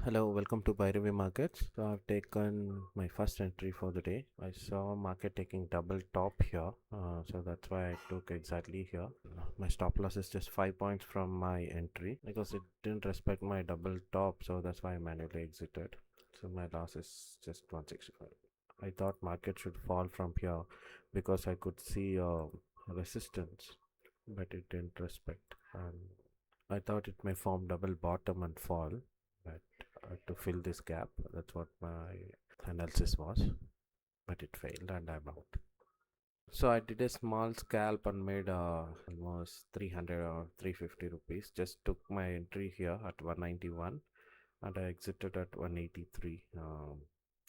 Hello, welcome to Bhairavi Markets. So I've taken my first entry for the day. I saw market taking double top here, so that's why I took exactly here. My stop loss is just 5 points from my entry because it didn't respect my double top, so that's why I manually exited. So my loss is just 165. I thought market should fall from here because I could see resistance, but it didn't respect. And I thought it may form double bottom and fall, but to fill this gap. That's what my analysis was, but it failed and I'm out. So I did a small scalp and made almost 300 or 350 rupees. Just took my entry here at 191 and I exited at 183.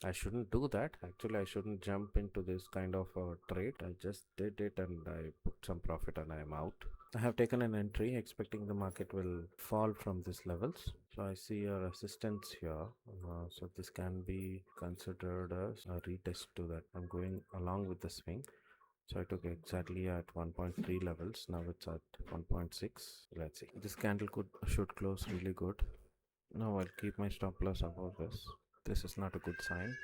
I shouldn't do that. Actually, I shouldn't jump into this kind of trade. I just did it and I booked some profit and I'm out. I have taken an entry expecting the market will fall from these levels. So I see a resistance here. So this can be considered as a retest to that. I'm going along with the swing. So I took exactly at 1.3 levels. Now it's at 1.6. Let's see. This candle should close really good. Now I'll keep my stop loss above this. This is not a good sign.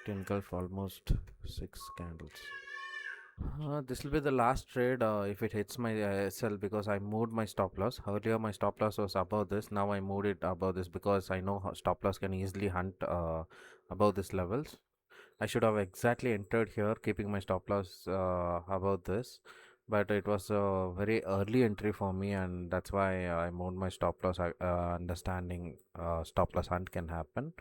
It engulfed almost 6 candles. This will be the last trade if it hits my SL because I moved my stop loss. Earlier my stop loss was above this. Now I moved it above this because I know how stop loss can easily hunt above these levels. I should have exactly entered here keeping my stop loss above this, but it was a very early entry for me and that's why I moved my stop loss understanding stop loss hunt can happen.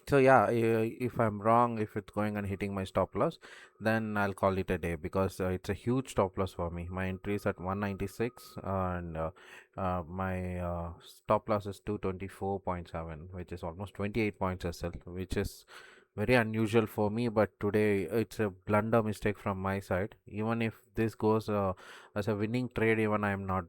So yeah, if I'm wrong, if it's going and hitting my stop loss, then I'll call it a day because it's a huge stop loss for me. My entry is at 196 and my stop loss is 224.7, which is almost 28 points SL, which is very unusual for me. But today it's a blunder mistake from my side. Even if this goes as a winning trade, even I'm not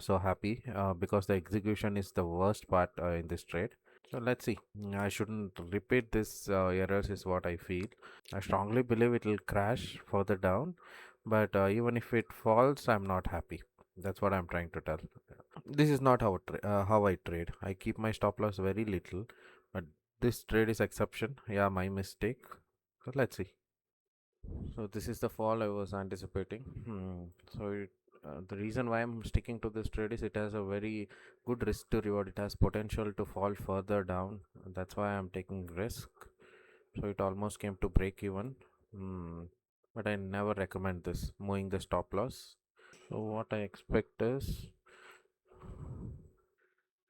so happy because the execution is the worst part in this trade. So let's see. I shouldn't repeat this errors is what I feel. I strongly believe it will crash further down, but even if it falls, I'm not happy. That's what I'm trying to tell. This is not how I trade. I keep my stop loss very little, but this trade is exception. Yeah, my mistake. So let's see. So this is the fall I was anticipating. The reason why I'm sticking to this trade is it has a very good risk to reward. It has potential to fall further down. That's why I'm taking risk. So it almost came to break even. But I never recommend this moving the stop loss. So what I expect is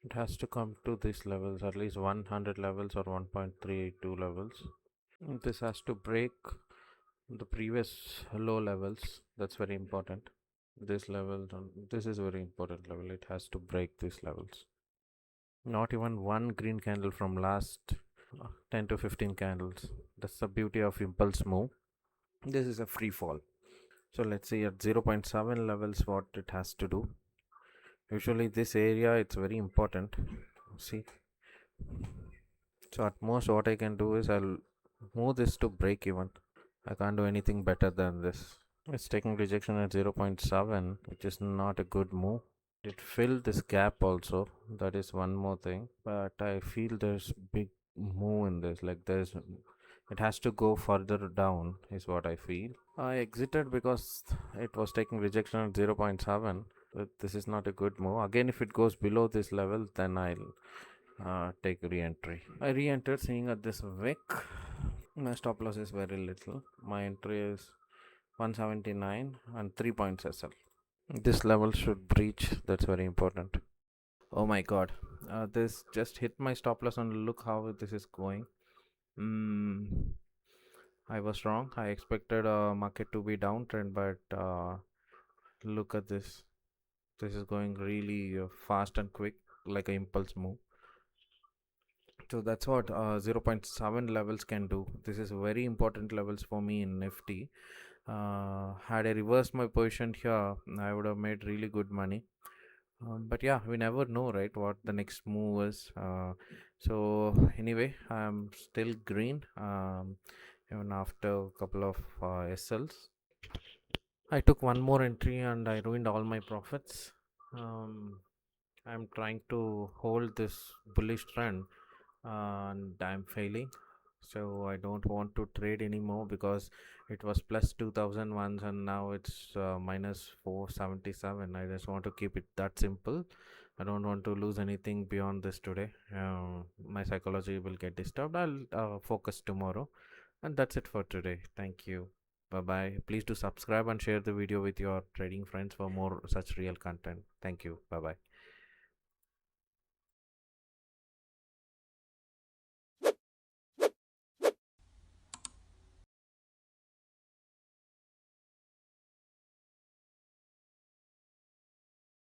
it has to come to these levels, at least 100 levels or 1.382 levels. This has to break the previous low levels. That's very important. This level, this is very important level. It has to break these levels. Not even one green candle from last 10 to 15 candles. That's the beauty of impulse move. This is a free fall. So let's see at 0.7 levels what it has to do. Usually this area it's very important. See, so at most what I can do is I'll move this to break even. I can't do anything better than this. It's taking rejection at 0.7, which is not a good move. It filled this gap also. That is one more thing. But I feel there's big move in this. Like it has to go further down, is what I feel. I exited because it was taking rejection at 0.7. But this is not a good move. Again, if it goes below this level, then I'll take re-entry. I re-entered seeing at this wick. My stop loss is very little. My entry is 179 and 3 points SL. This level should breach. That's very important. Oh my god. This just hit my stop loss and look how this is going. I was wrong. I expected market to be downtrend, but look at this. This is going really fast and quick, like an impulse move. So that's what 0.7 levels can do. This is very important levels for me in Nifty. Had I reversed my position here, I would have made really good money. But yeah, we never know, right, what the next move is. So anyway, I'm still green even after a couple of SLs. I took one more entry and I ruined all my profits. I'm trying to hold this bullish trend and I'm failing. So I don't want to trade anymore because it was plus 2000 once and now it's minus 477. I just want to keep it that simple. I don't want to lose anything beyond this today. My psychology will get disturbed. I'll focus tomorrow. And that's it for today. Thank you. Bye bye. Please do subscribe and share the video with your trading friends for more such real content. Thank you. Bye bye.